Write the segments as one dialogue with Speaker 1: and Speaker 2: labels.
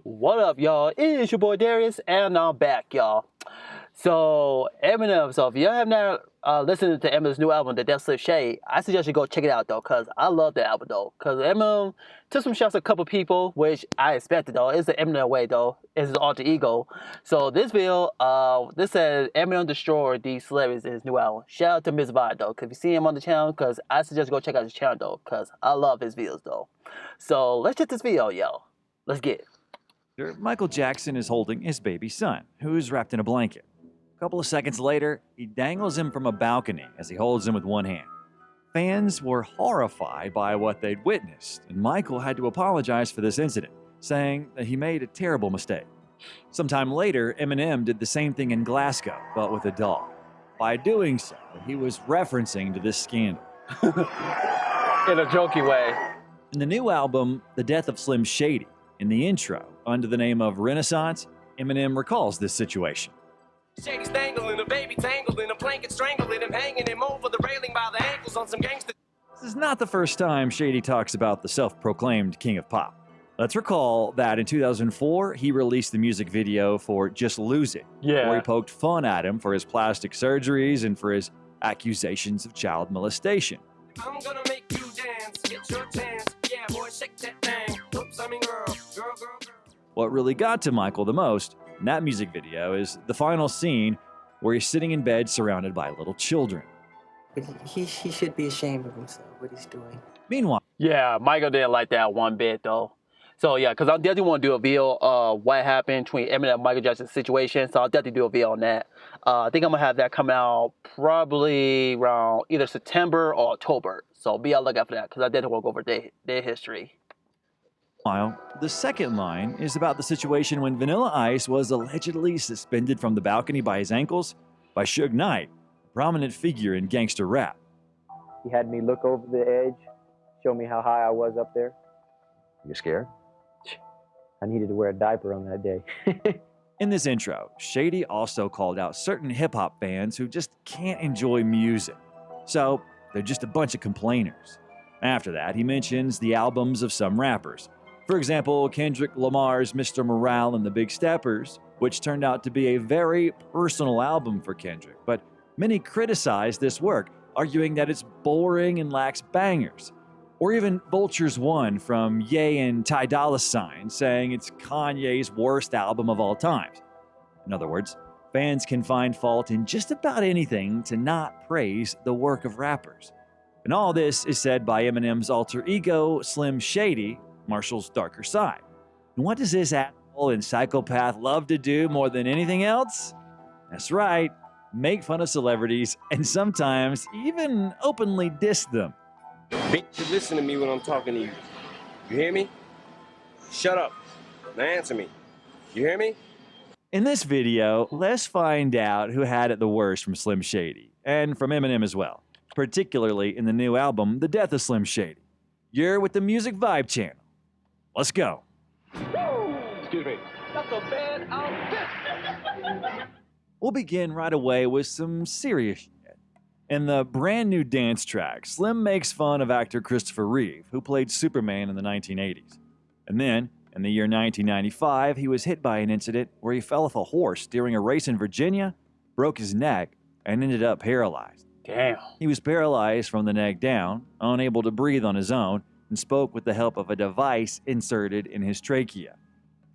Speaker 1: What up, y'all? It is your boy Darius, and I'm back, y'all. So, Eminem, so if you have not listened to Eminem's new album, The Death Slip Shade, I suggest you go check it out, though, because I love the album, though. Because Eminem took some shots at a couple people, which I expected, though. It's the Eminem way, though. It's his alter ego. So, this video, this says Eminem destroyed these celebrities in his new album. Shout out to MusicVibe, though, because if you see him on the channel, because I suggest you go check out his channel, though, because I love his videos, though. So, let's check this video, yo. Let's get it.
Speaker 2: Michael Jackson is holding his baby son, who is wrapped in a blanket. A couple of seconds later, he dangles him from a balcony as he holds him with one hand. Fans were horrified by what they'd witnessed, and Michael had to apologize for this incident, saying that he made a terrible mistake. Sometime later, Eminem did the same thing in Glasgow, but with a doll. By doing so, he was referencing to this scandal.
Speaker 1: In a jokey way.
Speaker 2: In the new album, The Death of Slim Shady, in the intro, under the name of Renaissance, Eminem recalls this situation.
Speaker 3: Shady's dangling, a baby tangled in a blanket, strangling him, hanging him over the railing by the ankles on some gangster.
Speaker 2: This is not the first time Shady talks about the self-proclaimed king of pop. Let's recall that in 2004, he released the music video for Just Lose It, where he poked fun at him for his plastic surgeries and for his accusations of child molestation.
Speaker 3: I'm gonna make you dance, get your chance, yeah boy, shake that thing, oops, I mean girl.
Speaker 2: What really got to Michael the most in that music video is the final scene where he's sitting in bed surrounded by little children.
Speaker 4: He should be ashamed of himself, what he's doing.
Speaker 2: Meanwhile,
Speaker 1: Yeah, Michael didn't like that one bit, though. So, yeah, because I definitely want to do a video what happened between Eminem and Michael Jackson's situation. So, I'll definitely do a video on that. I think I'm going to have that coming out probably around either September or October. So, be on the lookout for that because I definitely want to go over their history.
Speaker 2: the second line is about the situation when Vanilla Ice was allegedly suspended from the balcony by his ankles by Suge Knight, a prominent figure in gangster rap.
Speaker 5: He had me look over the edge, show me how high I was up there.
Speaker 6: You scared?
Speaker 5: I needed to wear a diaper on that day.
Speaker 2: In this intro, Shady also called out certain hip-hop fans who just can't enjoy music. So, they're just a bunch of complainers. After that, he mentions the albums of some rappers. For example, Kendrick Lamar's Mr. Morale and the Big Steppers, which turned out to be a very personal album for Kendrick, but many criticized this work, arguing that it's boring and lacks bangers. Or even Vulture's One from Ye and Ty Dolla $ign, saying it's Kanye's worst album of all times. In other words, fans can find fault in just about anything to not praise the work of rappers. And all this is said by Eminem's alter ego, Slim Shady, Marshall's darker side. And what does this asshole and psychopath love to do more than anything else? That's right, make fun of celebrities and sometimes even openly diss them.
Speaker 3: Bitch, you listen to me when I'm talking to you. You hear me? Shut up. Now answer me. You hear me?
Speaker 2: In this video, let's find out who had it the worst from Slim Shady, and from Eminem as well, particularly in the new album, The Death of Slim Shady. You're with the MusicVibe channel. Let's go.
Speaker 3: Excuse me.
Speaker 1: That's a bad outfit.
Speaker 2: We'll begin right away with some serious shit. In the brand new dance track, Slim makes fun of actor Christopher Reeve, who played Superman in the 1980s. And then, in the year 1995, he was hit by an incident where he fell off a horse during a race in Virginia, broke his neck, and ended up paralyzed.
Speaker 1: Damn.
Speaker 2: He was paralyzed from the neck down, unable to breathe on his own, and spoke with the help of a device inserted in his trachea.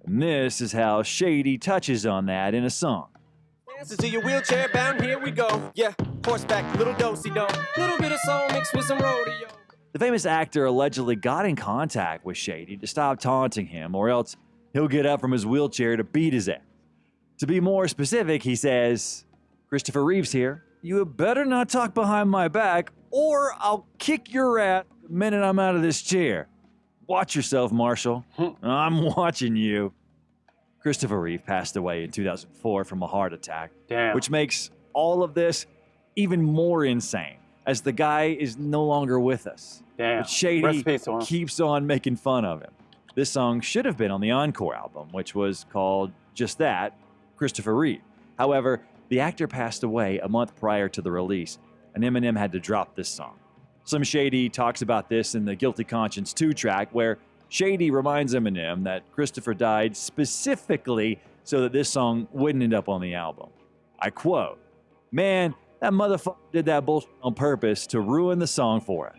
Speaker 2: And this is how Shady touches on that in a song.
Speaker 3: Answer to your wheelchair bound, here we go. Yeah, horseback, little do-si-do. Little bit of soul mixed with some rodeo.
Speaker 2: The famous actor allegedly got in contact with Shady to stop taunting him, or else he'll get up from his wheelchair to beat his ass. To be more specific, he says, "Christopher Reeves here. You had better not talk behind my back, or I'll kick your ass the minute I'm out of this chair. Watch yourself, Marshall. I'm watching you." Christopher Reeve passed away in 2004 from a heart attack, which makes all of this even more insane, as the guy is no longer with us. But Shady keeps on making fun of him. This song should have been on the Encore album, which was called just that, Christopher Reeve. However, the actor passed away a month prior to the release, and Eminem had to drop this song. Slim Shady talks about this in the Guilty Conscience 2 track, where Shady reminds Eminem that Christopher died specifically so that this song wouldn't end up on the album. I quote, "Man, that motherfucker did that bullshit on purpose to ruin the song for us."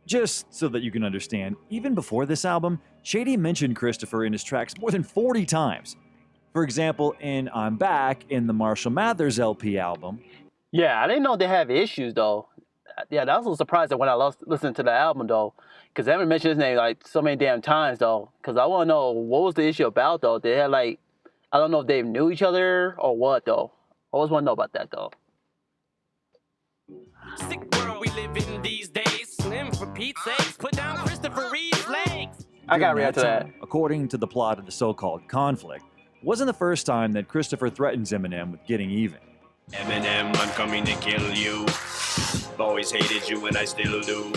Speaker 2: Just so that you can understand, even before this album, Shady mentioned Christopher in his tracks more than 40 times. For example, in I'm Back in the Marshall Mathers LP album.
Speaker 1: Yeah, I didn't know they have issues though. Yeah, that was a little surprising when I listened to the album though, because I haven't mentioned his name like so many damn times though. Because I want to know what was the issue about though. They had like, I don't know if they knew each other or what though. I always want to know about that though.
Speaker 6: Sick world we live in these days. Slim for Pete's sakes, put down Christopher Reeve's legs.
Speaker 1: I got to
Speaker 2: During
Speaker 1: react to that.
Speaker 2: time, according to the plot of the so-called conflict, wasn't the first time that Christopher threatens Eminem with getting even.
Speaker 3: Eminem, I'm coming to kill you. Always hated you and I still do.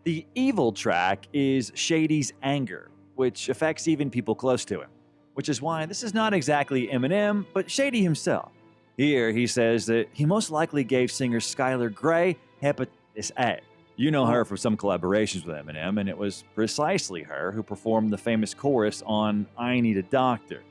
Speaker 2: The evil track is Shady's Anger, which affects even people close to him, which is why this is not exactly Eminem, but Shady himself. Here, he says that he most likely gave singer Skylar Grey hepatitis A. You know her from some collaborations with Eminem, and it was precisely her who performed the famous chorus on I Need a Doctor.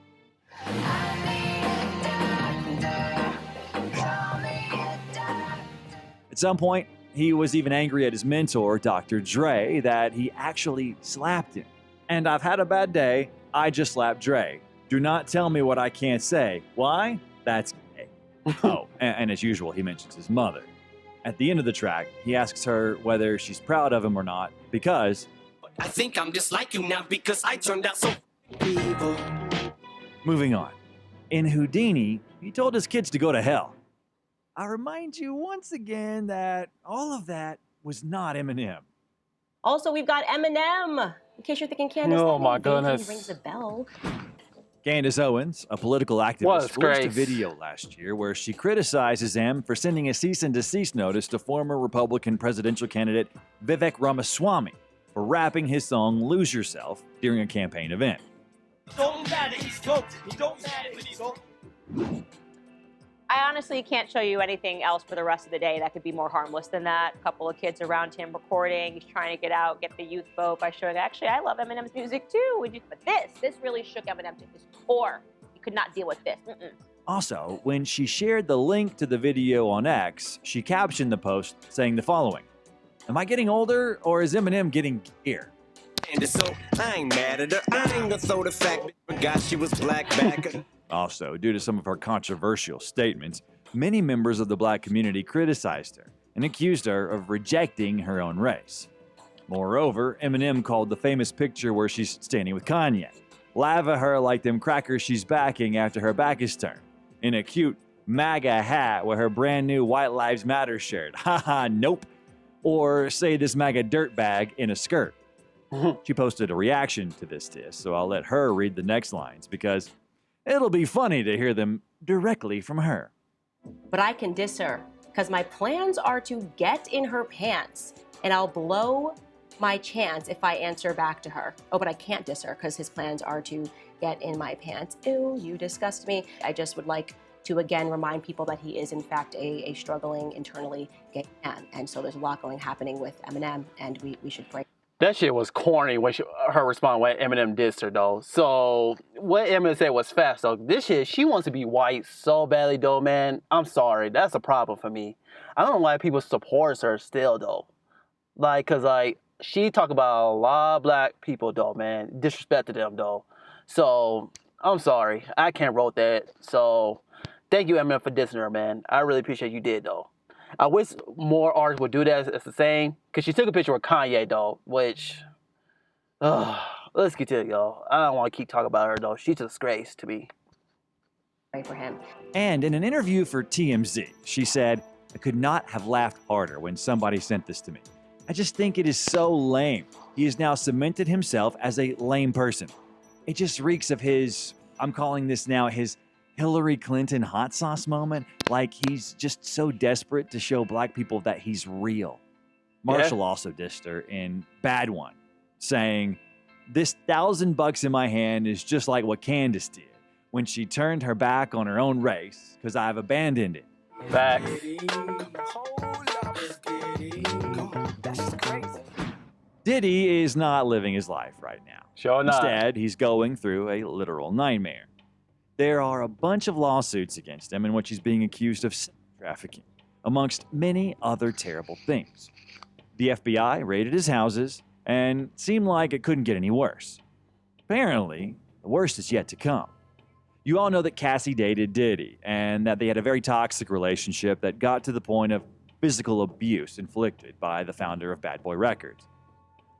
Speaker 2: At some point, he was even angry at his mentor, Dr. Dre, that he actually slapped him. "And I've had a bad day, I just slapped Dre. Do not tell me what I can't say. Why? That's gay." Oh, and as usual, he mentions his mother. At the end of the track, he asks her whether she's proud of him or not, because
Speaker 6: I think I'm just like you now because I turned out so evil.
Speaker 2: moving on. In Houdini, he told his kids to go to hell. I remind you once again that all of that was not Eminem.
Speaker 7: Also, we've got Eminem. In case you're thinking Candace,
Speaker 1: Oh
Speaker 7: that
Speaker 1: my
Speaker 7: name vaguely
Speaker 1: goodness.
Speaker 7: rings a bell.
Speaker 2: Candace Owens, a political
Speaker 1: What a
Speaker 2: activist, released a
Speaker 1: disgrace.
Speaker 2: video last year where she criticizes him for sending a cease and desist notice to former Republican presidential candidate Vivek Ramaswamy for rapping his song Lose Yourself during a campaign event.
Speaker 6: Don't matter, he's dope. He don't matter, but he's dope.
Speaker 7: I honestly can't show you anything else for the rest of the day that could be more harmless than that. A couple of kids around him recording. He's trying to get out, get the youth vote by showing, actually, I love Eminem's music too. But this really shook Eminem to his core. He could not deal with this.
Speaker 2: Also, when she shared the link to the video on X, she captioned the post saying the following: "Am I getting older or is Eminem getting gear?"
Speaker 3: And so I ain't mad at her. I ain't gonna throw the fact that I forgot she was black back.
Speaker 2: Also, due to some of her controversial statements, many members of the black community criticized her and accused her of rejecting her own race. Moreover, Eminem called the famous picture where she's standing with Kanye, "Lava her like them crackers she's backing after her back is turned," in a cute MAGA hat with her brand new White Lives Matter shirt. Haha, nope. Or say this MAGA dirtbag in a skirt. She posted a reaction to this diss, so I'll let her read the next lines because it'll be funny to hear them directly from her.
Speaker 7: But I can diss her because my plans are to get in her pants and I'll blow my chance if I answer back to her. Oh, but I can't diss her because his plans are to get in my pants. Ew, you disgust me. I just would like to again remind people that he is in fact a struggling internally gay man. And so there's a lot happening with Eminem and we should break.
Speaker 1: That shit was corny when her response when Eminem dissed her though. So what Eminem said was fast though. This shit, she wants to be white so badly though, man. I'm sorry, that's a problem for me. I don't know why people support her still though. Like, cause like she talk about a lot of black people though, man. Disrespected them though. So I'm sorry, I can't wrote that. So thank you Eminem for dissing her, man. I really appreciate you did though. I wish more artists would do that as the same, because she took a picture with Kanye, though, which, let's get to it, y'all. I don't want to keep talking about her, though. She's a disgrace to me.
Speaker 7: Pray for him.
Speaker 2: And in an interview for TMZ, she said, "I could not have laughed harder when somebody sent this to me. I just think it is so lame. He has now cemented himself as a lame person. It just reeks of his, I'm calling this now his Hillary Clinton hot sauce moment, like he's just so desperate to show black people that he's real." Marshall also dissed her in Bad One, saying, "This $1,000 in my hand is just like what Candace did when she turned her back on her own race because I've abandoned it."
Speaker 1: Facts.
Speaker 6: That's crazy.
Speaker 2: Diddy is not living his life right now.
Speaker 1: Sure not.
Speaker 2: Instead, he's going through a literal nightmare. There are a bunch of lawsuits against him in which he's being accused of sex trafficking, amongst many other terrible things. The FBI raided his houses and seemed like it couldn't get any worse. Apparently, the worst is yet to come. You all know that Cassie dated Diddy and that they had a very toxic relationship that got to the point of physical abuse inflicted by the founder of Bad Boy Records.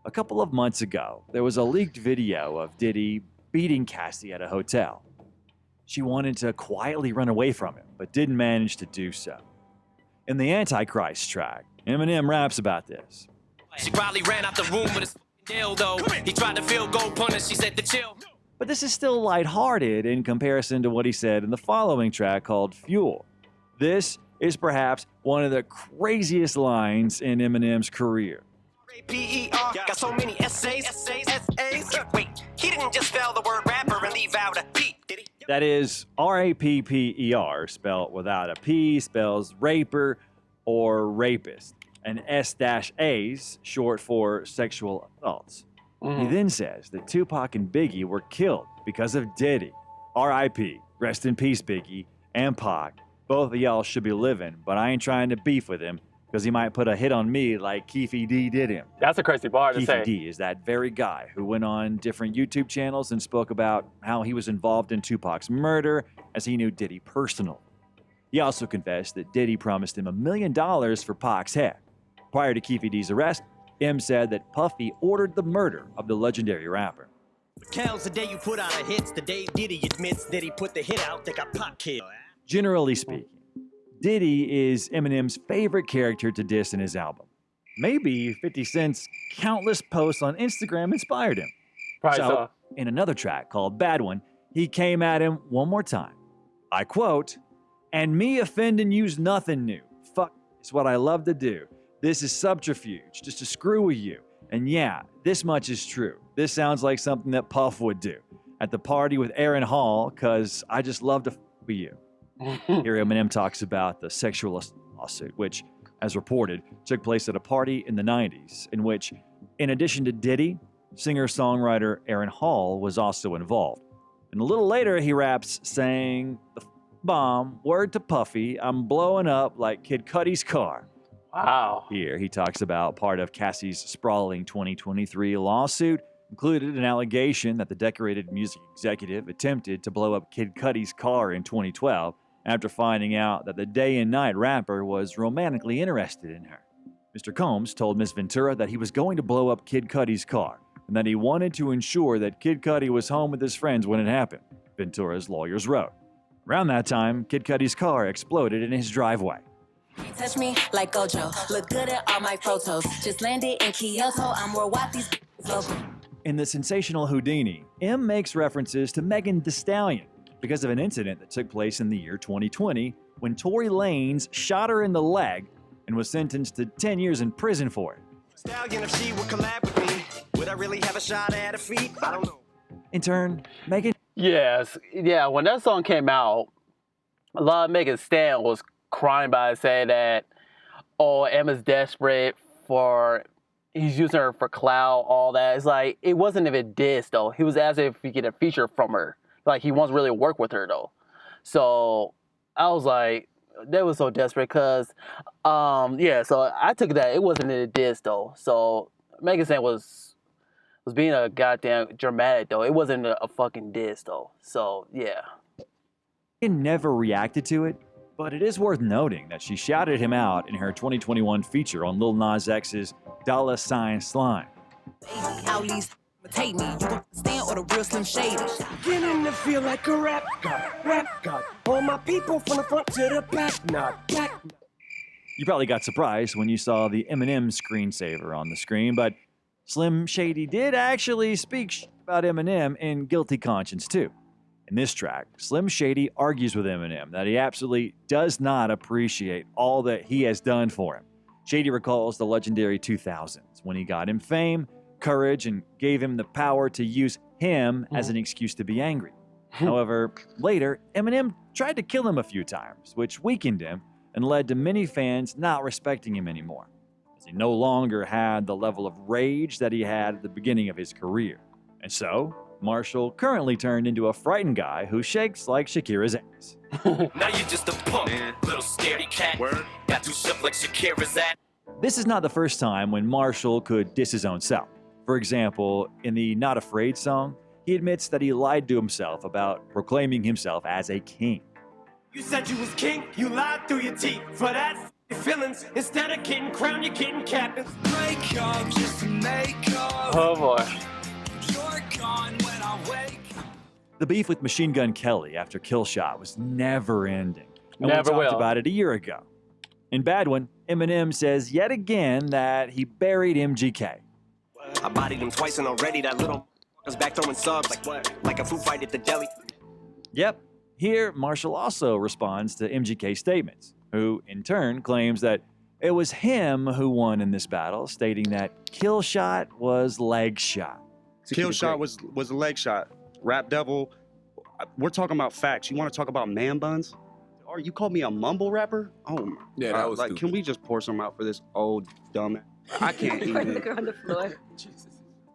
Speaker 2: A couple of months ago, there was a leaked video of Diddy beating Cassie at a hotel. She wanted to quietly run away from him, but didn't manage to do so. In the Antichrist track, Eminem raps about this.
Speaker 6: She probably ran out the room with a dildo. He tried to field goal punter, she said to chill.
Speaker 2: But this is still lighthearted in comparison to what he said in the following track called Fuel. This is perhaps one of the craziest lines in Eminem's career.
Speaker 6: P-E-R, got so many essays. Wait, he didn't just spell the word rapper and leave out a P, did he?
Speaker 2: That is, R-A-P-P-E-R, spelled without a P, spells raper or rapist, and S-A's, short for sexual assaults. He then says that Tupac and Biggie were killed because of Diddy. R.I.P., rest in peace, Biggie, and Pac. Both of y'all should be living, but I ain't trying to beef with him because he might put a hit on me like Keefy D did him.
Speaker 1: That's a crazy bar to say.
Speaker 2: Keefy D is that very guy who went on different YouTube channels and spoke about how he was involved in Tupac's murder as he knew Diddy personally. He also confessed that Diddy promised him $1 million for Pac's head. Prior to Keefy D's arrest, M said that Puffy ordered the murder of the legendary rapper.
Speaker 8: Counts the day you put out a hits, the day Diddy admits that he put the hit out, they got Pac killed.
Speaker 2: Generally speaking, Diddy is Eminem's favorite character to diss in his album. Maybe 50 Cent's countless posts on Instagram inspired him.
Speaker 1: Probably
Speaker 2: So,
Speaker 1: so.
Speaker 2: in another track called Bad One, he came at him one more time. I quote, "And me offending you's nothing new. Fuck is what I love to do. This is subterfuge, just to screw with you. And yeah, this much is true. This sounds like something that Puff would do at the party with Aaron Hall, cause I just love to f with you." Here Eminem talks about the sexual lawsuit, which, as reported, took place at a party in the 90s, in which, in addition to Diddy, singer-songwriter Aaron Hall was also involved. And a little later, he raps saying, "The bomb, word to Puffy, I'm blowing up like Kid Cudi's car."
Speaker 1: Wow.
Speaker 2: Here, he talks about part of Cassie's sprawling 2023 lawsuit, included an allegation that the decorated music executive attempted to blow up Kid Cudi's car in 2012 after finding out that the day and night rapper was romantically interested in her. Mr. Combs told Ms. Ventura that he was going to blow up Kid Cudi's car and that he wanted to ensure that Kid Cudi was home with his friends when it happened, Ventura's lawyers wrote. Around that time, Kid Cudi's car exploded in his driveway.
Speaker 9: Touch me like Gojo. Look good at all my photos. Just landed in Kyoto. I'm worldwide these local.
Speaker 2: In the sensational Houdini, M makes references to Megan Thee Stallion because of an incident that took place in the year 2020 when Tory Lanez shot her in the leg and was sentenced to 10 years in prison for it.
Speaker 8: Stallion, if she would collab with me, would I really have a shot at her feet? I don't know.
Speaker 2: In turn, Megan
Speaker 1: Yes. Yeah, when that song came out, a lot of Megan Stan was crying by it, saying that, oh, Emma's desperate for, he's using her for clout, all that. It's like, it wasn't even diss, though. He was asking if he could get a feature from her. Like, he wants to really work with her, though. So, I was like, they was so desperate, because, yeah, so I took that. It wasn't a diss, though. So, Megan Stan was being a goddamn dramatic, though. It wasn't a fucking diss, though. So, yeah.
Speaker 2: never reacted to it, but it is worth noting that she shouted him out in her 2021 feature on Lil Nas X's Dollar Sign Slime.
Speaker 9: Take me, you gon' stand or the real Slim Shady.
Speaker 8: Beginning to feel like a rap god. All my people from the front to the back, not back.
Speaker 2: You probably got surprised when you saw the Eminem screensaver on the screen, but Slim Shady did actually speak about Eminem in Guilty Conscience too. In this track, Slim Shady argues with Eminem that he absolutely does not appreciate all that he has done for him. Shady recalls the legendary 2000s when he got him fame, courage, and gave him the power to use him as an excuse to be angry. However, later, Eminem tried to kill him a few times, which weakened him and led to many fans not respecting him anymore. He no longer had the level of rage that he had at the beginning of his career. And so, Marshall currently turned into a frightened guy who shakes like Shakira's ass.
Speaker 6: Now you just a punk, little scaredy cat. Word. Got too shook like Shakira's ass.
Speaker 2: This is not the first time when Marshall could diss his own self. For example, in the Not Afraid song, he admits that he lied to himself about proclaiming himself as a king.
Speaker 8: You said you was king, you lied through your teeth. For that feelings, instead of getting crowned, you're getting captains. Break up just to make up.
Speaker 1: Oh boy.
Speaker 8: You're gone when I wake.
Speaker 2: The beef with Machine Gun Kelly after Killshot was never ending. And
Speaker 1: Never
Speaker 2: we talked
Speaker 1: will.
Speaker 2: about it a year ago. In Bad One, Eminem says yet again that he buried MGK.
Speaker 6: I bodied him twice and already that little was back throwing subs like what? Like a food fight at the deli.
Speaker 2: Yep. Here, Marshall also responds to MGK's statements, who in turn claims that it was him who won in this battle, stating that Killshot was leg shot.
Speaker 10: Killshot was a leg shot. Rap Devil, we're talking about facts. You want to talk about man buns? Or you called me a mumble rapper? Oh,
Speaker 11: yeah, that was
Speaker 10: like,
Speaker 11: stupid.
Speaker 10: can we just pour some out for this old dumb? I can't even.
Speaker 7: on the floor.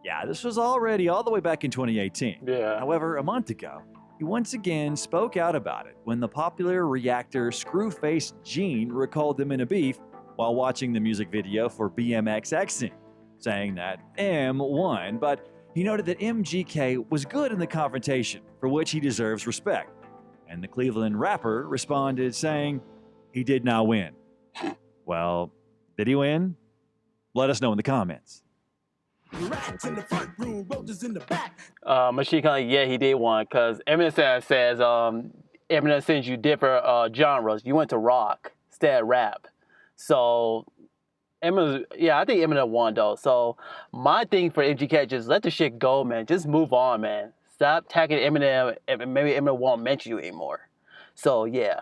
Speaker 2: Yeah, this was already all the way back in 2018.
Speaker 1: Yeah.
Speaker 2: However, a month ago, he once again spoke out about it when the popular reactor Screwface Gene recalled him in a beef while watching the music video for BMXXing, saying that M won, but he noted that MGK was good in the confrontation, for which he deserves respect. And the Cleveland rapper responded saying he did not win. Well, did he win? Let us know in the comments.
Speaker 8: Rats in the front room, roaches in the back.
Speaker 1: Machine Gun, yeah, he did one, because Eminem says Eminem sends you different genres. You went to rock instead of rap. So, Eminem, yeah, I think Eminem won, though. So, my thing for MGK, just let the shit go, man. Just move on, man. Stop tagging Eminem, and maybe Eminem won't mention you anymore. So, yeah.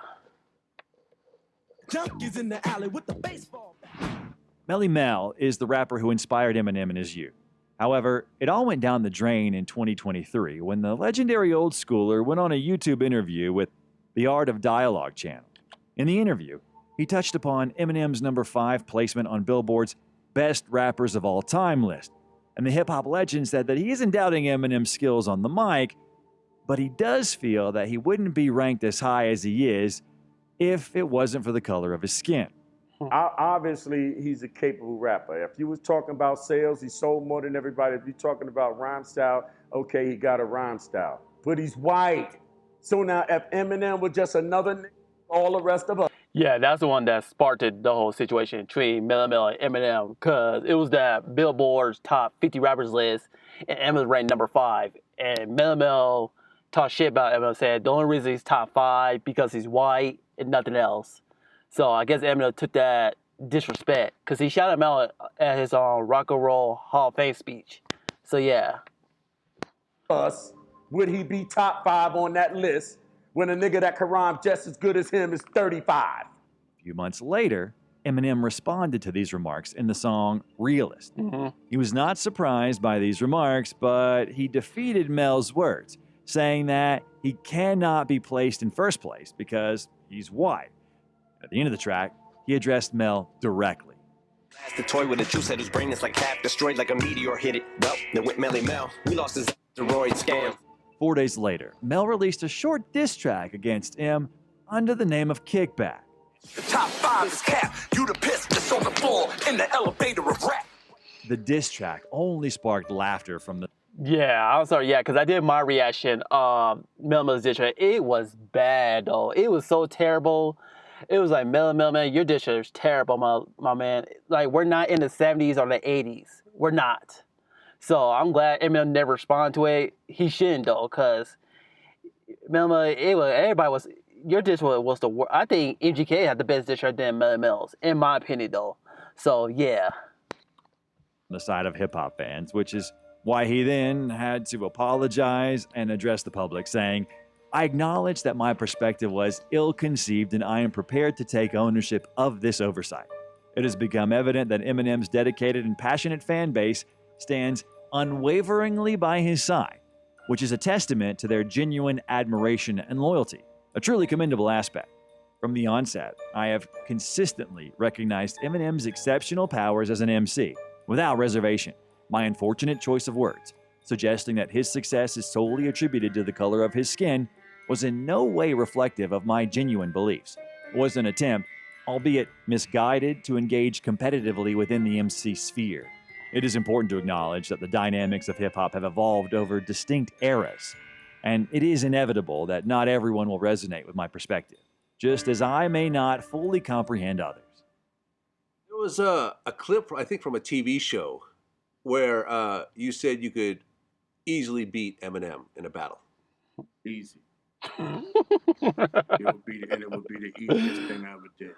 Speaker 8: Junkies in the alley with the baseball bat.
Speaker 2: Melly Mel is the rapper who inspired Eminem in his youth. However, it all went down the drain in 2023 when the legendary old schooler went on a YouTube interview with the Art of Dialogue channel. In the interview, he touched upon Eminem's number 5 placement on Billboard's Best Rappers of All Time list. And the hip-hop legend said that he isn't doubting Eminem's skills on the mic, but he does feel that he wouldn't be ranked as high as he is if it wasn't for the color of his skin.
Speaker 12: Obviously, he's a capable rapper. If you was talking about sales, he sold more than everybody. If you're talking about rhyme style, okay, he got a rhyme style. But he's white. So now if Eminem was just another nigga, all the rest of us.
Speaker 1: Yeah, that's the one that sparked the whole situation between Melly Mel and Eminem, because it was that Billboard's top 50 rappers list, and Eminem ranked number 5. And Melly Mel talked shit about Eminem, said the only reason he's top 5 because he's white and nothing else. So I guess Eminem took that disrespect, because he shouted him out at his Rock and Roll Hall of Fame speech. So yeah.
Speaker 12: Us, would he be top 5 on that list when a nigga that can rhyme just as good as him is 35?
Speaker 2: A few months later, Eminem responded to these remarks in the song Realist. He was not surprised by these remarks, but he defeated Mel's words, saying that he cannot be placed in first place because he's white. At the end of the track, he addressed Mel directly.
Speaker 6: The toy with a juice head whose brain is like half destroyed like a meteor hit it. Well, then went Melly Mel. We lost his asteroid scam.
Speaker 2: 4 days later, Mel released a short diss track against M under the name of Kickback.
Speaker 8: The top 5 is cap. You the piss that's on the floor in the elevator of rap.
Speaker 2: The diss track only sparked laughter from the...
Speaker 1: Yeah, I'm sorry, yeah, because I did my reaction, Melly Mel's diss track. It was bad, though. It was so terrible. It was like, Melly Mel, man, your diss track is terrible, my man. Like, we're not in the 70s or the 80s. We're not. So I'm glad Eminem never responded to it. He shouldn't, though, because everybody was, your diss was the worst. I think MGK had the best diss track than Melly Mel's, in my opinion, though. So, yeah.
Speaker 2: The side of hip-hop fans, which is why he then had to apologize and address the public, saying, I acknowledge that my perspective was ill-conceived and I am prepared to take ownership of this oversight. It has become evident that Eminem's dedicated and passionate fan base stands unwaveringly by his side, which is a testament to their genuine admiration and loyalty, a truly commendable aspect. From the onset, I have consistently recognized Eminem's exceptional powers as an MC, without reservation. My unfortunate choice of words, suggesting that his success is solely attributed to the color of his skin, was in no way reflective of my genuine beliefs. It was an attempt, albeit misguided, to engage competitively within the MC sphere. It is important to acknowledge that the dynamics of hip-hop have evolved over distinct eras, and it is inevitable that not everyone will resonate with my perspective, just as I may not fully comprehend others.
Speaker 11: There was a clip, I think, from a TV show where you said you could easily beat Eminem in a battle.
Speaker 12: Easy. It would be the easiest thing I ever did.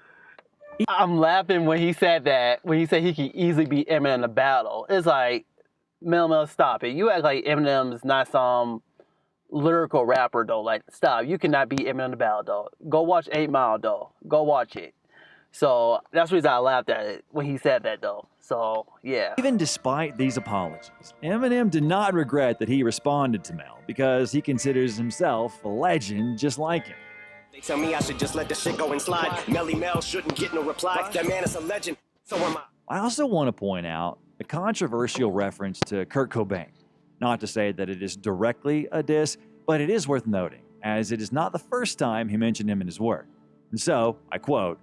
Speaker 1: I'm laughing when he said that. When he said he could easily beat Eminem in a battle. It's like, Mel, stop it. You act like Eminem's not some lyrical rapper, though. Like, stop. You cannot beat Eminem in a battle, though. Go watch 8 Mile, though. Go watch it. So that's the reason I laughed at it when he said that, though. So, yeah.
Speaker 2: Even despite these apologies, Eminem did not regret that he responded to Mel because he considers himself a legend just like him.
Speaker 6: They tell me I should just let the shit go and slide. Melly Mel shouldn't get no reply. That man is a legend, so am I.
Speaker 2: I also want to point out a controversial reference to Kurt Cobain. Not to say that it is directly a diss, but it is worth noting, as it is not the first time he mentioned him in his work. And so, I quote,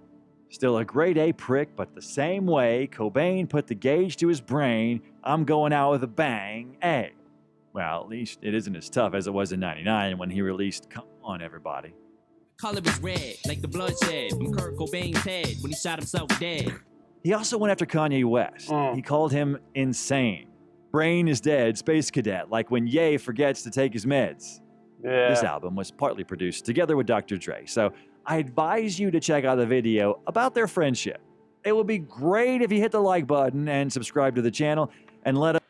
Speaker 2: "Still a grade A prick, but the same way Cobain put the gauge to his brain, I'm going out with a bang, A." Well, at least it isn't as tough as it was in '99 when he released Come On Everybody.
Speaker 13: Color is red, like the bloodshed from Kurt Cobain's head when he shot himself dead.
Speaker 2: He also went after Kanye West. He called him insane. Brain is dead, space cadet, like when Ye forgets to take his meds.
Speaker 1: Yeah.
Speaker 2: This album was partly produced together with Dr. Dre, so I advise you to check out the video about their friendship. It would be great if you hit the like button and subscribe to the channel and let us...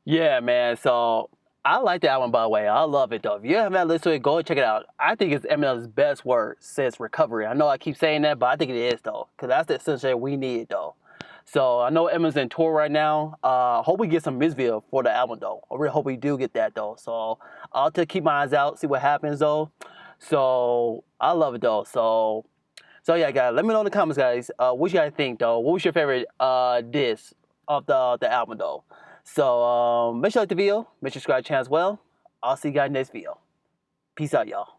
Speaker 1: Yeah, man. So I like the album, by the way. I love it, though. If you haven't listened to it, go and check it out. I think it's Eminem's best word since Recovery. I know I keep saying that, but I think it is, though, because that's the essential we need, though. So I know Eminem's in tour right now. Hope we get some MusicVibe for the album, though. I really hope we do get that, though. So I'll keep my eyes out, see what happens, though. So I love it, though. So yeah, guys, let me know in the comments, guys. What you guys think, though? What was your favorite diss of the album, though? So make sure you like the video. Make sure you subscribe to the channel as well. I'll see you guys next video. Peace out, y'all.